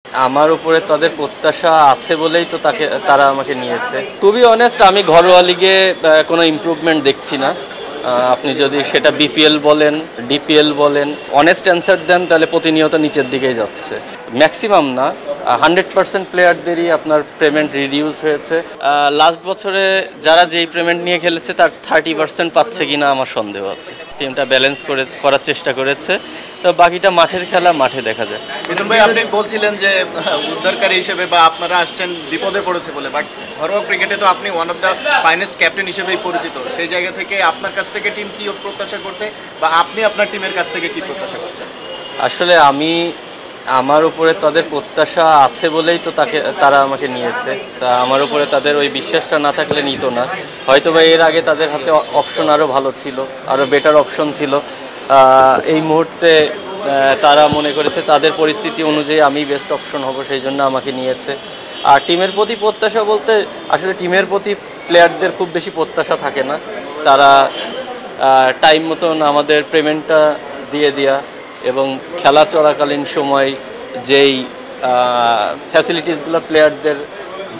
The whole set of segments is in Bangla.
আমার উপরে তাদের প্রত্যাশা আছে বলেই তো তারা আমাকে নিয়েছে। টু বি অনেস্ট, আমি ঘরোয়া লিগে কোনো ইমপ্রুভমেন্ট দেখছি না। আপনি যদি সেটা বিপিএল বলেন, ডিপিএল বলেন, অনেস্ট অ্যান্সার দেন, তাহলে প্রতিনিয়ত নিচের দিকেই যাচ্ছে। ম্যাক্সিমাম না, 100% প্লেয়ারদেরই আপনার পেমেন্ট রিডিউস হয়েছে। লাস্ট বছরে যারা যেই পেমেন্ট নিয়ে খেলেছে তার 30% পাচ্ছে কিনা আমার সন্দেহ আছে। টিমটা ব্যালেন্স করার চেষ্টা করেছে, তো বাকিটা মাঠের খেলা, মাঠে দেখা যায়। মিথুন ভাই, আপনি বলছিলেন যে উদ্ধারকারী হিসেবে বা আপনারা আসছেন বিপদে পড়েছে বলে, বাট ঘরোয়া ক্রিকেটে তো আপনি one of the finest captain হিসেবেই পরিচিত। সেই জায়গা থেকে আপনার কাছ থেকে টিম কি প্রত্যাশা করছে বা আপনি আপনার টিমের কাছ থেকে কি প্রত্যাশা করছেন? আসলে আমার উপরে তাদের প্রত্যাশা আছে বলেই তো তারা আমাকে নিয়েছে। তা আমার উপরে তাদের ওই বিশ্বাসটা না থাকলে নিত না। হয়তো বা এর আগে তাদের হাতে অপশন আরও ভালো ছিল, আরও বেটার অপশন ছিল। এই মুহূর্তে তারা মনে করেছে তাদের পরিস্থিতি অনুযায়ী আমি বেস্ট অপশন হব, সেই জন্য আমাকে নিয়েছে। আর টিমের প্রতি প্রত্যাশা বলতে, আসলে টিমের প্রতি প্লেয়ারদের খুব বেশি প্রত্যাশা থাকে না। তারা টাইম মতন আমাদের পেমেন্টটা দিয়ে দেওয়া এবং খেলা চলাকালীন সময় যেই ফ্যাসিলিটিসগুলো প্লেয়ারদের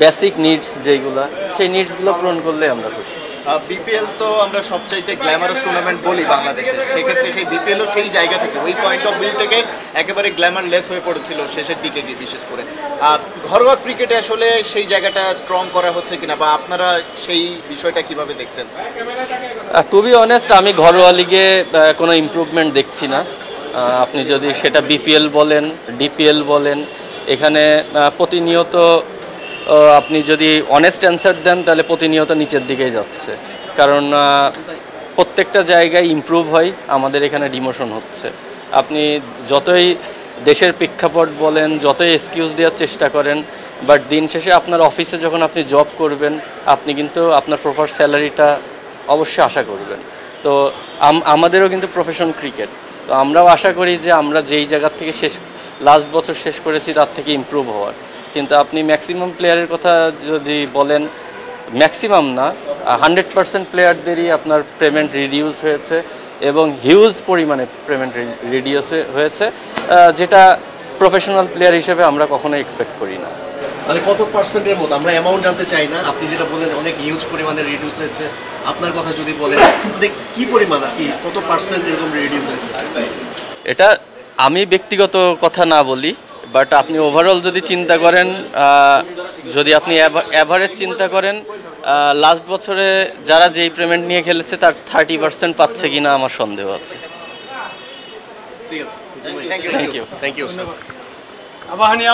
বেসিক নিডস যেইগুলো, সেই নিডসগুলো পূরণ করলে আমরা খুশি। বিপিএল তো আমরা সবচাইতে গ্ল্যামারাস টুর্নামেন্ট বলি বাংলাদেশে, সেক্ষেত্রে সেই বিপিএলও সেই জায়গা থেকে, ওই পয়েন্ট অফ ভিউ থেকে একেবারে গ্ল্যামারলেস হয়ে পড়েছিল শেষের দিকে গিয়ে। বিশেষ করে ঘরোয়া ক্রিকেটে আসলে সেই জায়গাটা স্ট্রং করা হচ্ছে কিনা, বা আপনারা সেই বিষয়টা কিভাবে দেখছেন? টু বি অনেস্ট, আমি ঘরোয়া লিগে কোনো ইমপ্রুভমেন্ট দেখছি না। আপনি যদি সেটা বিপিএল বলেন, ডিপিএল বলেন, এখানে প্রতিনিয়ত আপনি যদি অনেস্ট অ্যান্সার দেন, তাহলে প্রতিনিয়ত নিচের দিকেই যাচ্ছে। কারণ প্রত্যেকটা জায়গায় ইমপ্রুভ হয়, আমাদের এখানে ডিমোশন হচ্ছে। আপনি যতই দেশের প্রেক্ষাপট বলেন, যতই এক্সকিউজ দেওয়ার চেষ্টা করেন, বাট দিন শেষে আপনার অফিসে যখন আপনি জব করবেন, আপনি কিন্তু আপনার প্রপার স্যালারিটা অবশ্যই আশা করবেন। তো আমাদেরও কিন্তু প্রফেশন ক্রিকেট, তো আমরাও আশা করি যে আমরা যেই জায়গার থেকে লাস্ট বছর শেষ করেছি তার থেকে ইমপ্রুভ হওয়ার। কিন্তু আপনি ম্যাক্সিমাম প্লেয়ারের কথা যদি বলেন, ম্যাক্সিমাম না, 100% প্লেয়ারদেরই আপনার পেমেন্ট রিডিউস হয়েছে এবং হিউজ পরিমাণে পেমেন্ট রিডিউস হয়েছে, যেটা প্রফেশনাল প্লেয়ার হিসেবে আমরা কখনোই এক্সপেক্ট করি না। মানে কত পার্সেন্টের মতো, আমরা অ্যামাউন্ট জানতে চাই না, আপনি যেটা বলেন অনেক হিউজ পরিমাণে রিডিউস হয়েছে, আপনার কথা যদি বলেন মানে কি পরিমাণ, কি কত পার্সেন্ট এরকম রিডিউস হয়েছে? এটা আমি ব্যক্তিগত কথা না বলি, বাট আপনি ওভারঅল যদি চিন্তা করেন, যদি আপনি অ্যাভারেজ চিন্তা করেন, লাস্ট বছরে যারা যেই পেমেন্ট নিয়ে খেলেছে তার 30% পাচ্ছে কিনা আমার সন্দেহ আছে। ঠিক আছে, thank you. Thank you. Abani.